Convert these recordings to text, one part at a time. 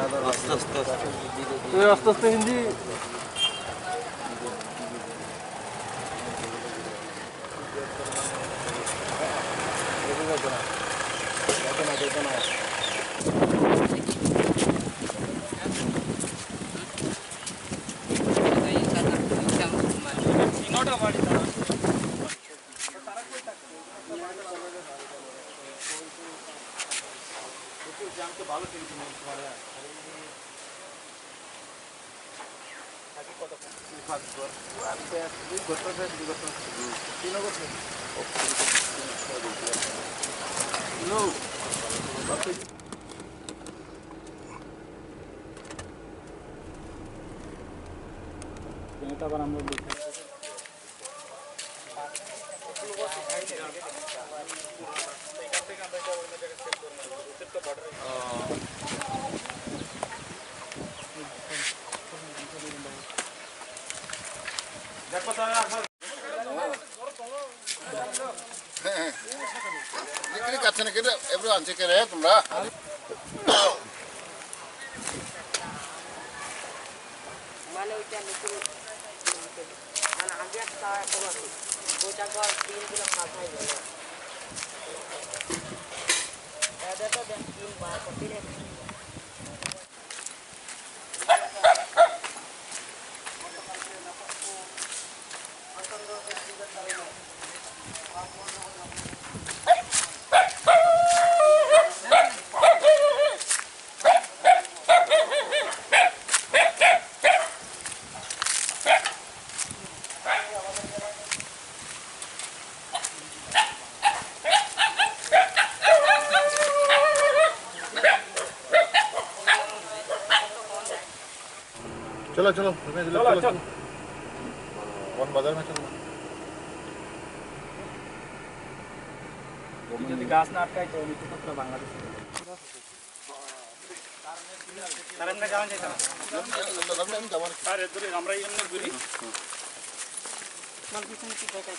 আস্তে আস্তে তুই আস্তে আস্তে হিন্দি তোমরা মানে ওইটা নতুন মানে আগে একটা করা ছিল ওইটা কর তিনগুলো কাজ হয়ে গেল এটা তো দেন তিন বার করতে चलो चलो चलो चलो वन बाजार में चलो যদি গাছ না আটকায় তো নিচে তো বাংলাদেশ কারণ না যাওয়া যায় না আরে ধরে আমরা এমনি ঘুরি মান পিছনে কি দেখাই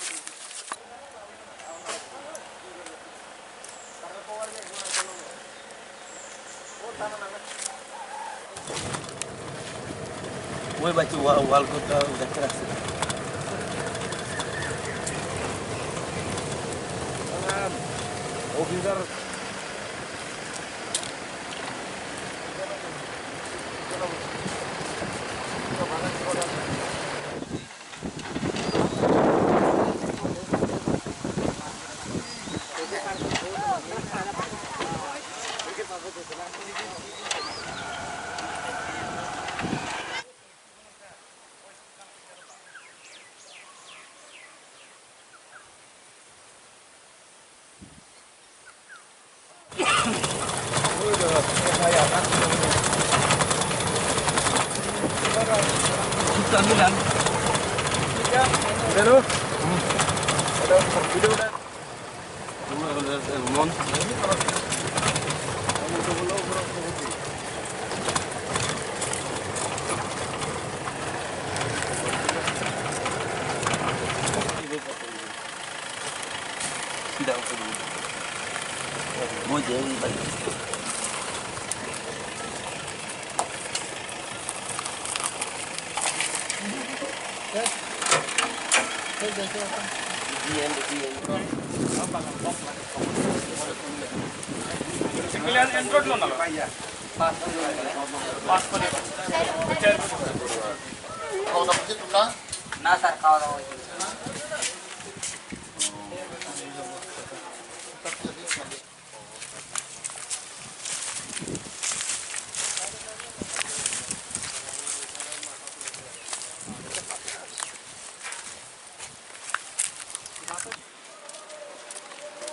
ওই বাচ্চা ওয়াল কোটা দেখতে রাখছে অফিসার না স্যার খাওয়া দাওয়া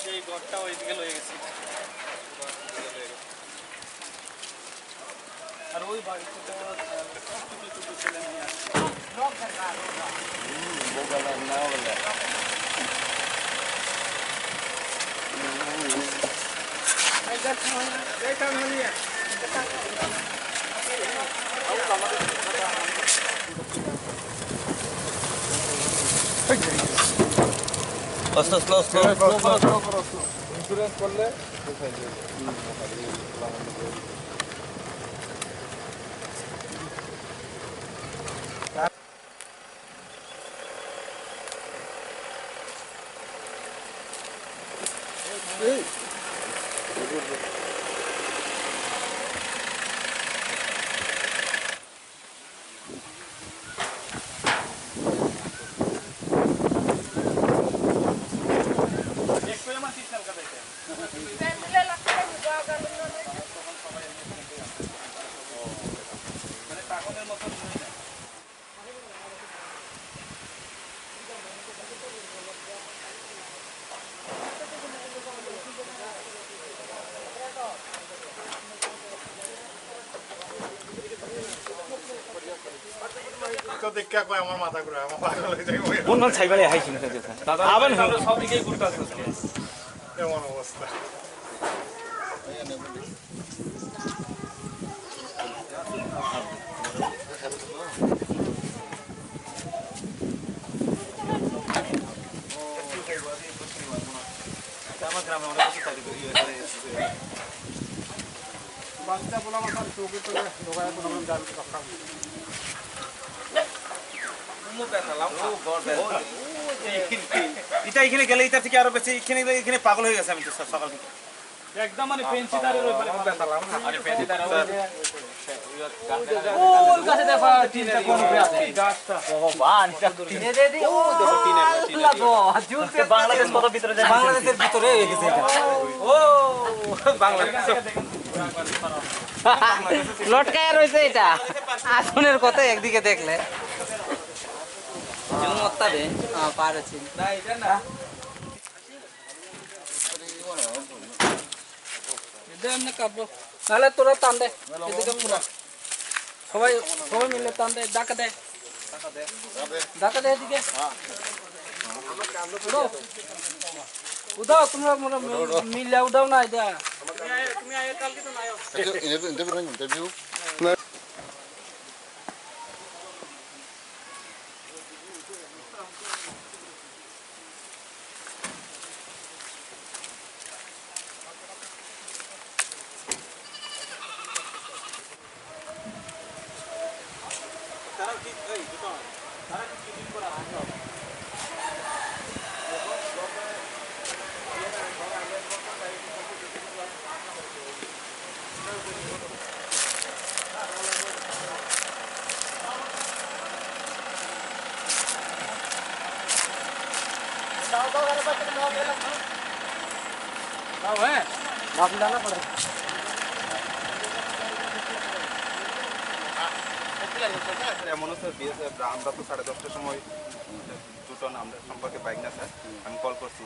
এই ঘরটা ওইদিকে লয়ে গেছে আর ওই বাড়িতে তো ছোট ছেলে নিয়ে আসছে না বলে স্লো ইন্স্যুরেন্স করলে তো দেখা কয় আমার মাথা ঘুরে আমার পাগল হয়ে যায় কোন ছাইবালে হাইছি না দাদা আবার সব দিকেই ঘুরতে আছে এমন অবস্থা আমার গ্রামে অনেক কিছু তৈরি করি বাচ্চা বলা আমার চোখে তো লোকায় তো আমরা জানি রক্ষা এটা এখানে গেলে এটা থেকে আরো বেশি এখানে পাগল হয়ে গেছে আমি তো সকাল থেকে একদম মানে পেন্সিদারের ওইপারে ব্যথালাম না আরে পেন্সিদারের ওই গাছে দেখা তিনটা কোন আছে গাছটা ভগবান এটা টিনে দে দি ও দেখো টিনে লাগো জুলতে বাংলাদেশ কত ভিতরে যায় বাংলাদেশের ভিতরে হয়ে গেছে এটা ও বাংলাদেশ লটকায় রইছে এটা আসনের কথা একদিকে দেখলে জুম ওত্তাবে পারছি না এটা না এমনি কাটবো নাহলে তোরা টান দে এদিকে পুরো সবাই সবাই মিলে টান দে ডাকা দে এদিকে উদাও তোমরা মিলে উদাও না এটা তুমি আয় কালকে তো নাও ইন্টারভিউ এমন স্যার বিএসএফ আমরা তো 10:30টার সময় দুটো আমরা সম্পর্কে বাইক ना सर हम कॉल करती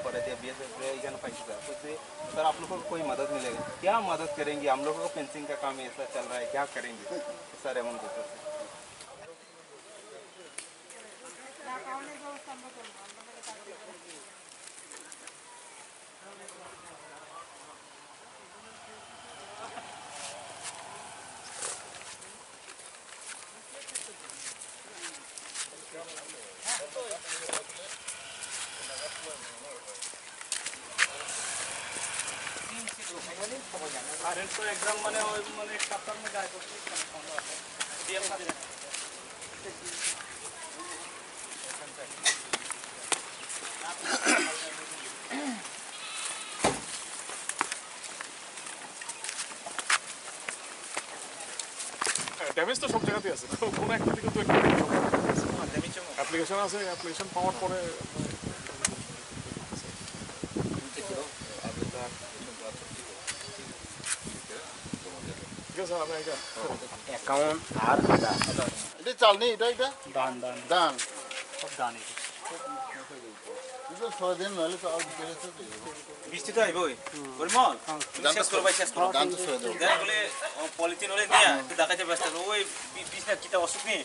परे दिया बीएसएफ एখানে पाई सर पूछे सर आप लोगों को कोई मदद मिलेगा क्या मदद करेंगे हम लोगों को फेंसिंग का काम ऐसा चल रहा है क्या करेंगे सर एमन बोलते কারেন্ট তো একদম মানে ওই মানে সপ্তাহের মধ্যে আয় করতে সম্ভব আছে ডিএম সাথে ড্যামেজ তো সব জায়গাতেই আছে কোন একটা দিকে তো একটা অ্যাপ্লিকেশন আছে অ্যাপ্লিকেশন পাওয়ার পরে ঠিক আছে আমি এটা অ্যাকাউন্ট আর আধার এটা চাল নেই এটা দান দান দান সব দানই এটা 6 দিন নালে তো আর বেরেছে বৃষ্টি তো আইবই পরিমল তুমি শেষ করো ভাই শেষ করো দান তো 6 দিন দেখ বলে পলিথিন হলে নিয়া একটু দেখাইতে ব্যস্ত ওই বিছনা কিটা অসুখ নেই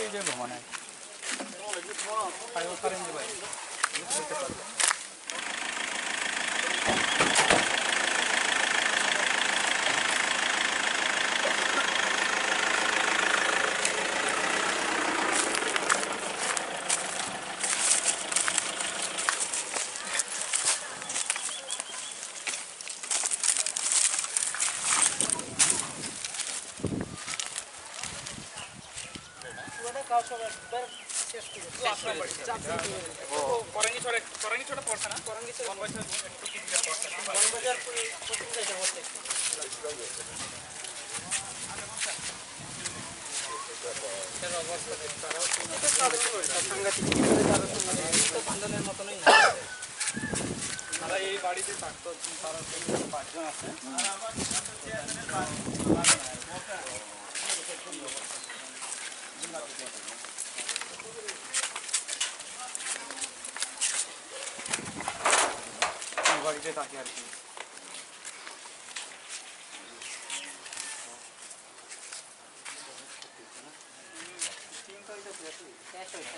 এই যে ভ্রমণে ফাইও করেন যে ভাই করঙ্গি ছোট পড়ছে না করঙ্গি ছোট বাজার কোচিং যাইতে হচ্ছে চলো বান্ধনের মতনই না তারা এই বাড়িতে থাকতো তারা 5 জন আছে বাড়িতে থাকে আর কি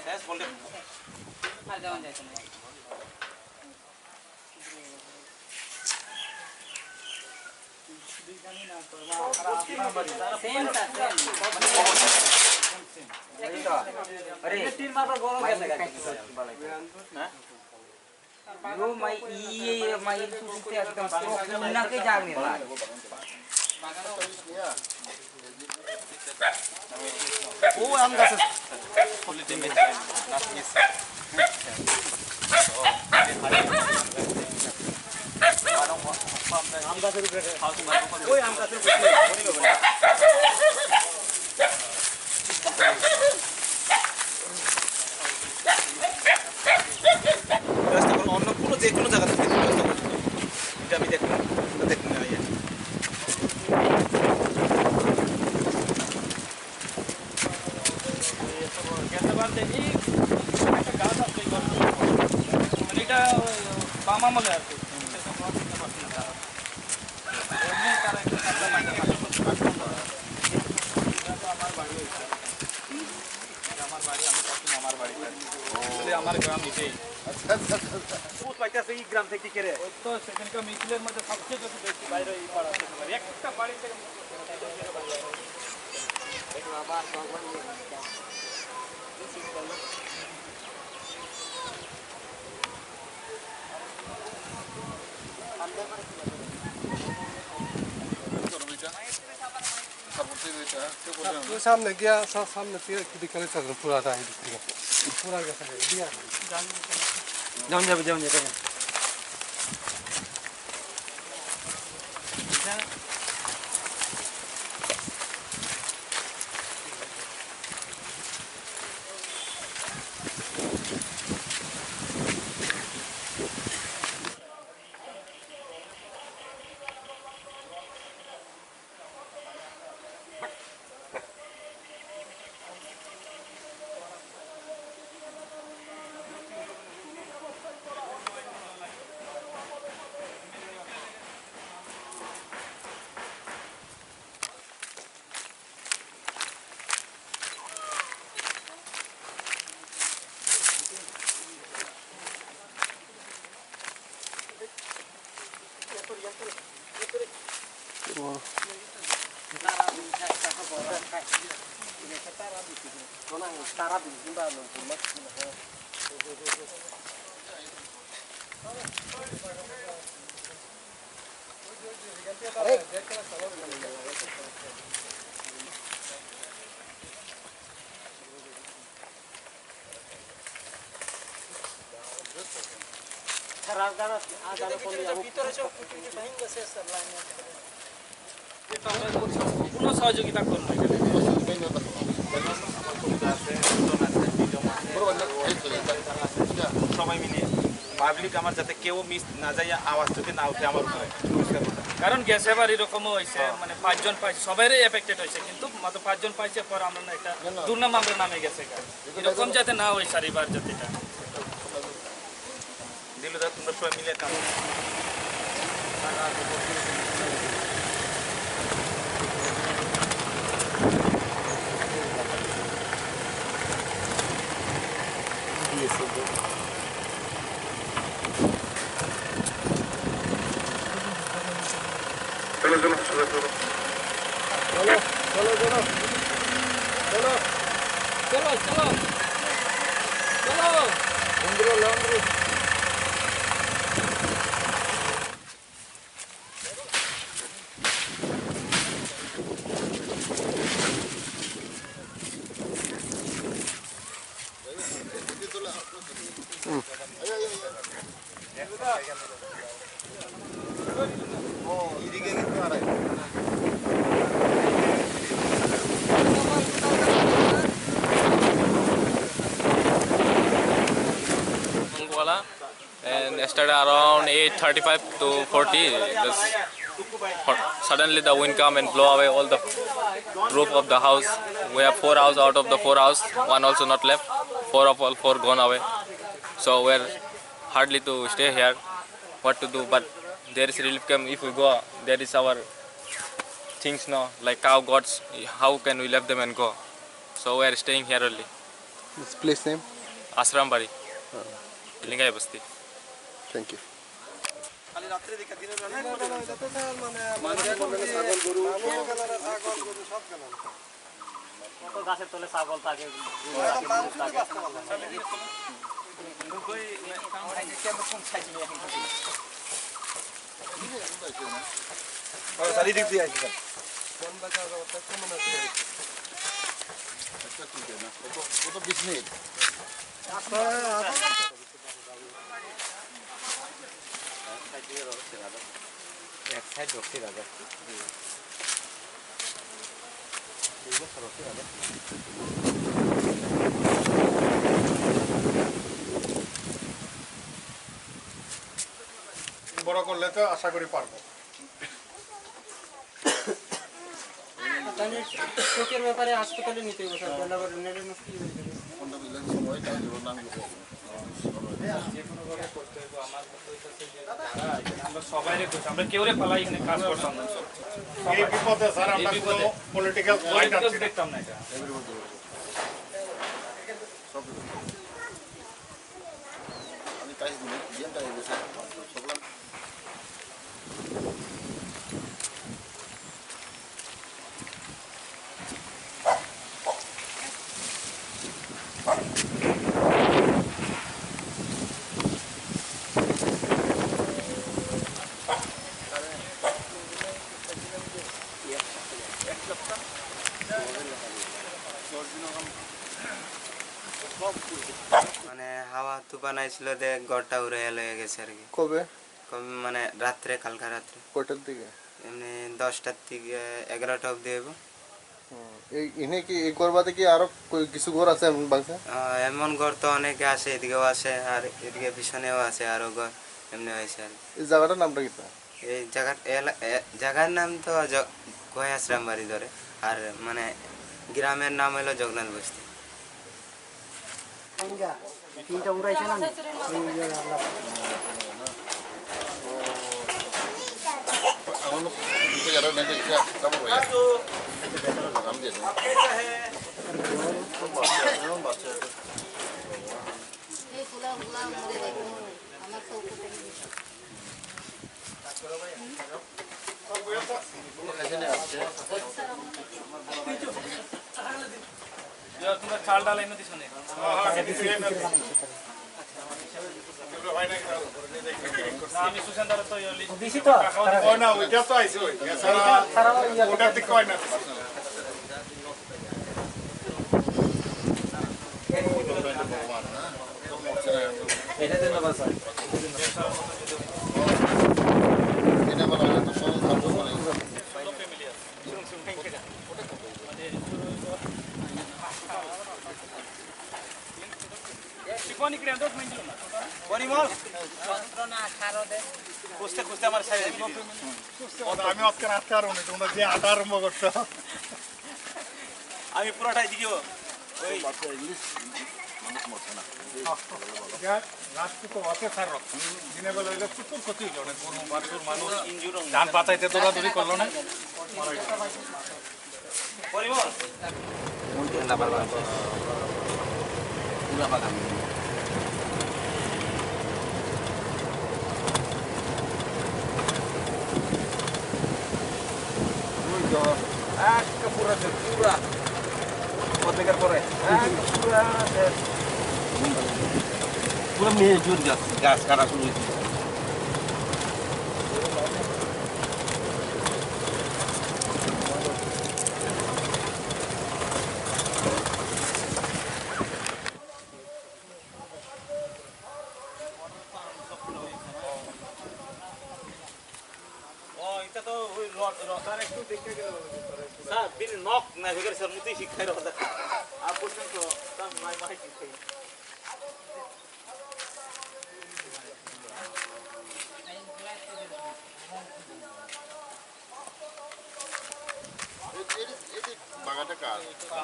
শেষ বলতে আর যাওয়া যায় না अरे तीन मात्र गरम गएछ यो माइ माइ सुते एकदम उन्नाकै जाग्ने ला ओ आम गाछ क्वालिटी में आम गाछ ओइ आम गाछ অন্য কোনো যে কোনো জায়গা থেকে ব্যবস্থা করছি এটা আমি দেখলাম দেখুন না ইয়ে এটা বামা মলে আছে আমার গ্রাম নিচেই এই গ্রাম থেকে কেড়ে তো সেখানকার মিছিলের মধ্যে সবচেয়ে বেশি বাইরে এই পাড়া একটা বাড়ি থেকে बाबा भगवान ये चीज करना तो सामने गया सामने दिखने चल पूरा था पूरा कैसा दिया जाऊं जाओ কোনো সহযোগিতা করুন সবাই মিলে পাবলিক আমার যাতে কেউ মিস না যায় আওয়াজ থেকে না উঠে আমার উপরে কারণ গ্যাস এবার এরকমও হয়েছে মানে 5 জন পাইছে সবারই এফেক্টেড হয়েছে কিন্তু মাত্র 5 জন পাইছে পর আমরা না একটা দুর্নাম আমরা নামে গেছে এরকম যাতে না হয় সারিবার যাতে এটা দিল যা তোমরা সবাই মিলে কাম Yesterday around 8:35 to 40, suddenly the wind come and blow away all the roof of the house. We have 4 houses out of the 4 houses, one also not left. 4 of all 4 gone away. So we're hardly to stay here. What to do? But there is relief camp. If we go, there is our things now, like cow, goats. How can we leave them and go? So we are staying here only. This place name? Ashram Bari. Lingai Basti. Thank you. গাছের তলে ছাগল থাকে চারিদিক দিয়ে আসছে কত 20 minute এক side ঢুকছে রাজা বড় করলে তো আশা করি পারবো চোখের ব্যাপারে হাসপাতালে নিতে হবে স্যার বেলাবার নেলে মুশকিল হয়ে যাবে কোনটা দিলে সময়টা জীবন নাম যে কোনো ভাবে করতে হবে আমার মতে হইতাছে যে আমরা সবাইরে কইছি আমরা কেউরে পালাই এখানে কাজ করতাম না এই বিপদে স্যার আমরা কোনো পলিটিক্যাল পয়েন্ট আছে দেখতাম না এটা আমি কাজ দিই যেটা এই বিষয় সকল মানে হাওয়া তুফান আইছিল দে ঘরটা উড়ে লয়ে গেছে আর কি কবে মানে রাত্রে কালকা রাত্রে কয়টার দিকে এমনি 10টার থেকে 11টা অবধি হইব এই এনে কি এই করবাতে কি আরো কিছু ঘর আছে এমন বাংলা এমন ঘর তো অনেকে আছে এদিকেও আছে আর এদিকে পিছনেও আছে আরো ঘর এমনি হয়েছে আর এই জায়গাটার নামটা কি এই জায়গার নাম তো গয় আশ্রাম বাড়ি ধরে আর মানে গ্রামের নাম হলো জগন্নাথ বস্তি তিনটা উড়াইছে না তোমরা চাল ডাল এনে দিছ না আমি সুশান্তর তো দিছি তো ওই না ওইটা তো আইছে ওই সারা ওটা ঠিক কয় না এটা দেন না স্যার এটা বলা তো সব থাকবে মানে কোনি ক্রেন 10 মিনিট না পরিমল যন্ত্রণা খারো দে খুঁজতে খুঁজতে আমার সাইড আমি আজকে রাত কারণে তোমরা যে আটা আরম্ভ করছো আমি পুরোটাই দিও ওই ইংলিশ মানুষ মরছে না রাস্তা তো আছে স্যার দিনে বেলা হইলে প্রচুর ক্ষতি হইল অনেক গরু বাছুর মানুষ ধান পাতাইতে দৌড়াদৌড়ি করলো না পরিমল পুরা বাগান পুরা প্রত্যেকের পরে পুরো মেজুর গাছ কাটা শুরু হয়েছে স্যার বিন নক না ভেগের স্যার মুতি শিখাই রহদা আর পর্যন্ত তাম মাই মাই শিখাই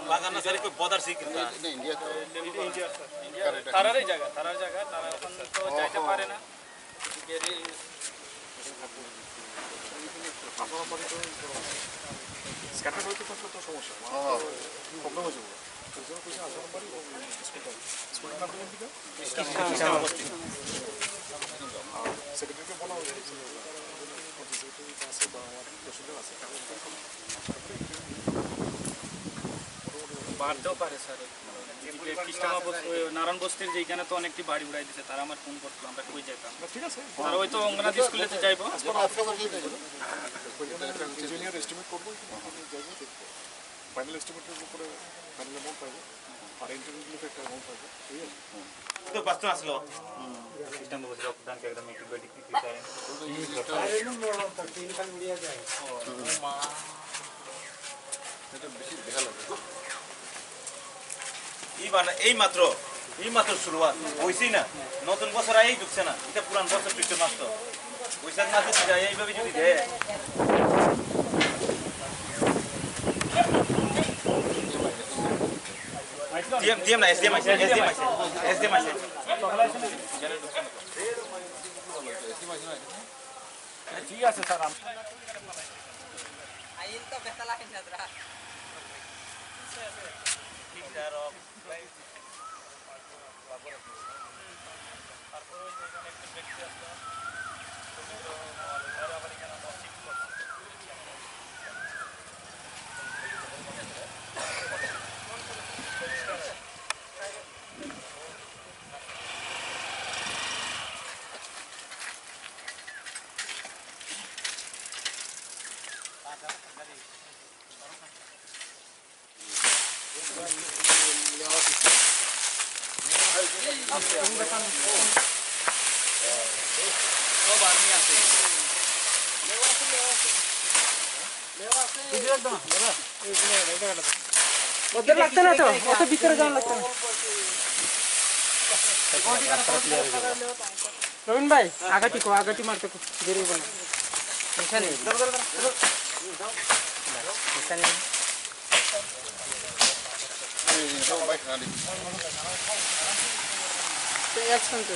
বাগান আছে কই বদার সিকির তারারই জায়গা তারার জায়গা তারা এখন তো যাইতে পারে না বাড়তেও পারে স্যার নারায়ণ বস্তির যেখানে তো অনেকটি বাড়ি উড়াই দিচ্ছে তারা আমার ফোন করতো আমরা কই যেতাম ঠিক আছে আর ওই তো অঙ্গনাদি স্কুলেতে যাইবো ইঞ্জিনিয়ার এস্টিমেট করবো ফাইনাল এস্টিমেটের উপরে ফাইনাল অ্যামাউন্ট পাইবো আর ইন্টারভিউগুলোতে একটা অ্যামাউন্ট পাইবো ঠিক আছে তো বাস্তব আসলো সিস্টেম বসে রক্তদান কে একদম একটু বেটি কি চাই এই মাত্র শুরুয়াত হইছেই না নতুন বছর এই ঢুকছে না এটা পুরান বছর চৈত্র মাস তো বৈশাখ মাসে যায় এইভাবে যদি দেয় ডিএম না এসডিএম আছে ঠিক আছে স্যার আইন তো বেতালা হিনাদরা ওদের লাগতে না তো অত ভিতরে যাওয়া লাগতে না রবিন ভাই আগাটি মারতে দেরি বলে এখানে এখানে অ্যাকশন তো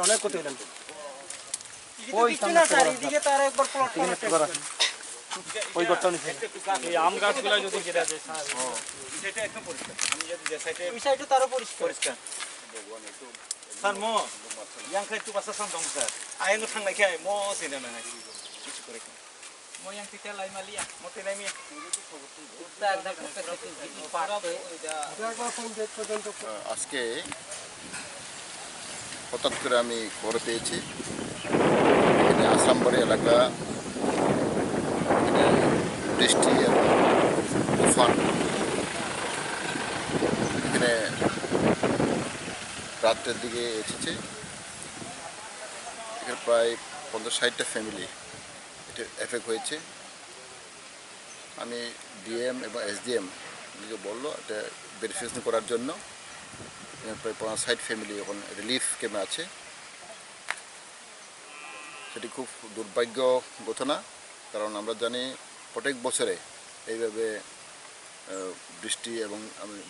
অনেক ক্ষতি হলেন ওই করতে এই আম গাছগুলো যদি কেটে যায় সেটা একদম পরিষ্কার আমি যদি যে সাইডে ওই সাইডে তারও পরিষ্কার স্যার মো yang kai tu pasal santong sir ayang thang lai kai mo sine na nai kichu kore mo yang titel lai malia mo te nai mi আজকে হঠাৎ করে আমি খবর পেয়েছি এখানে আসামবাড়ি এলাকা বৃষ্টি এবং তুফান এখানে রাত্রের দিকে এসেছে এখানে প্রায় 50-60টা ফ্যামিলি এটা এফেক্ট হয়েছে আমি ডিএম এবং এসডিএম নিজে বললো এটা ভেরিফিকেশন করার জন্য প্রায় 50-60 ফ্যামিলি এখন রিলিফ ক্যাম্পে আছে সেটি খুব দুর্ভাগ্য ঘটনা কারণ আমরা জানি প্রত্যেক বছরে এইভাবে বৃষ্টি এবং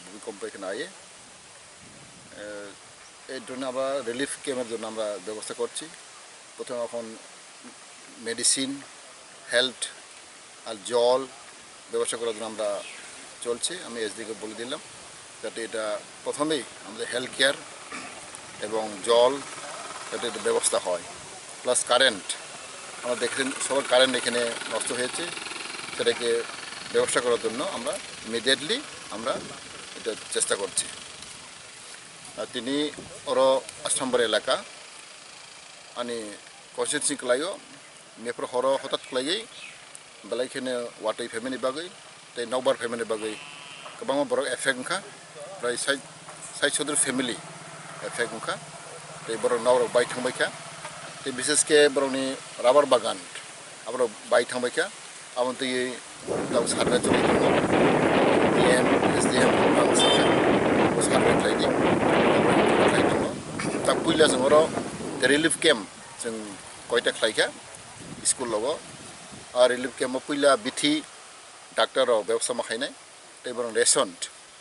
ভূমিকম্প এখানে আয়ে এর জন্য আমরা রিলিফ ক্যাম্পের জন্য আমরা ব্যবস্থা করছি প্রথমে এখন মেডিসিন হেলথ আর জল ব্যবস্থা করার জন্য আমরা চলছি আমি এসডিকে বলে দিলাম যাতে এটা প্রথমেই আমাদের হেলথ কেয়ার এবং জল যাতে এটা ব্যবস্থা হয় প্লাস কারেন্ট আমরা দেখেছেন সবার কারেন্ট এখানে নষ্ট হয়েছে, সেটাকে ব্যবস্থা করার জন্য আমরা ইমিডিয়েটলি আমরা এটা চেষ্টা করছি। আর তিনি ওর 8 নম্বর এলাকা अनि कन्स्टिट्युन्सी लायो मेफोर हर हठात लायै बेलायखेनो वाटै फेमिलि बागै ते नौबार फेमिलि बागै गोबां बरक एफेक्ट ओंखा प्राय 60 फेमिलि एफेक्ट ओंखा ते बरक नावर बाय थांबायखा ते बिसेसके बरकनि राबार बागान आबर बाय थांबायखा आबन ते दाउ सारना चलै दङ डीएम एसडीएम आं साखा सारना लायदि लाय दङ ता पुइला जों अर रिलिफ कैम्प जों कयटा खालायखा स्कुल लगो और रिलिफ कैम्प पहिला बिथि डाक्टर व्यवस्था माखायनाय ते बरं रेशन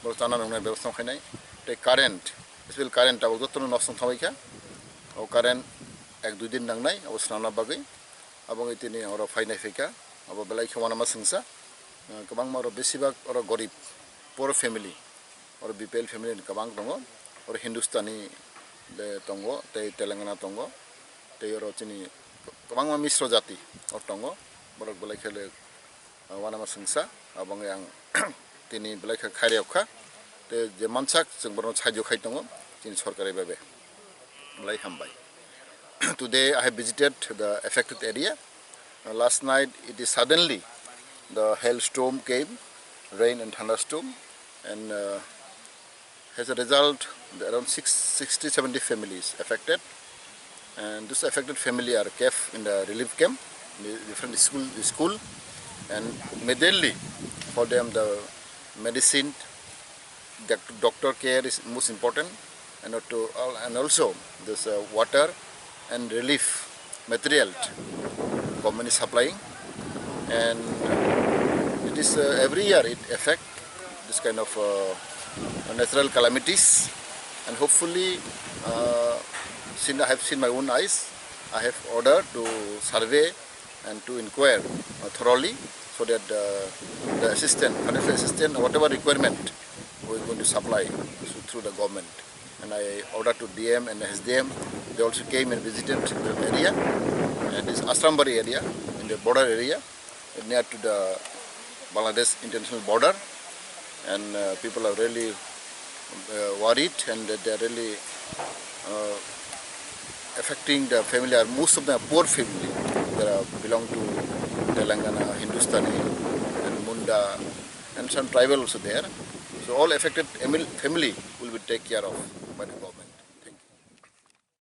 बर जाना नंनाय व्यवस्था माखायनाय ते कारेन्ट स्पेशल कारेन्ट आबो जतन नसन थाबायखा ओ कारेन्ट 1-2 दिन नांनाय अब स्नाना बागै आबो इतिनि और फायनाय फैखा अब बेलाय खवाना मा संसा गोबां मारो बेसिबाग और गरीब पुर फेमिलि और बीपीएल फेमिलि गोबां दङ और हिन्दुस्तानी तंगो ते तेलंगाना तंगो ते रचनी गोबां मिश्र जाति और तंगो बरक बेलायखेले वानामा संसा आबंग आं तिनि बेलायखे खारियावखा ते जे मानसाक जों बरन सायजो खाय दङ जोंनि सरकारि बाबे बेलाय हामबाय। Today I have visited the affected area. Last night it is suddenly the hailstorm came, rain and thunderstorm, and as a result around 60-70 families affected, and this affected family are kept in the relief camp in the different school, and immediately for them the medicine, doctor care is most important, and also this water and relief material government is supplying, and it is every year it affect this kind of natural calamities, and hopefully since I have seen my own eyes, I have ordered to survey and to inquire thoroughly so that the assistant, financial assistant, whatever requirement we are going to supply through the government. And I ordered to DM and SDM. They also came and visited the area, and this Asrambari area in the border area near to the Bangladesh international border, and people are really worried, and they are really affecting the family. Most of them are poor family. They belong to Telangana, Hindustani, and Munda, and some tribal also there. So all affected family will be taken care of by the government.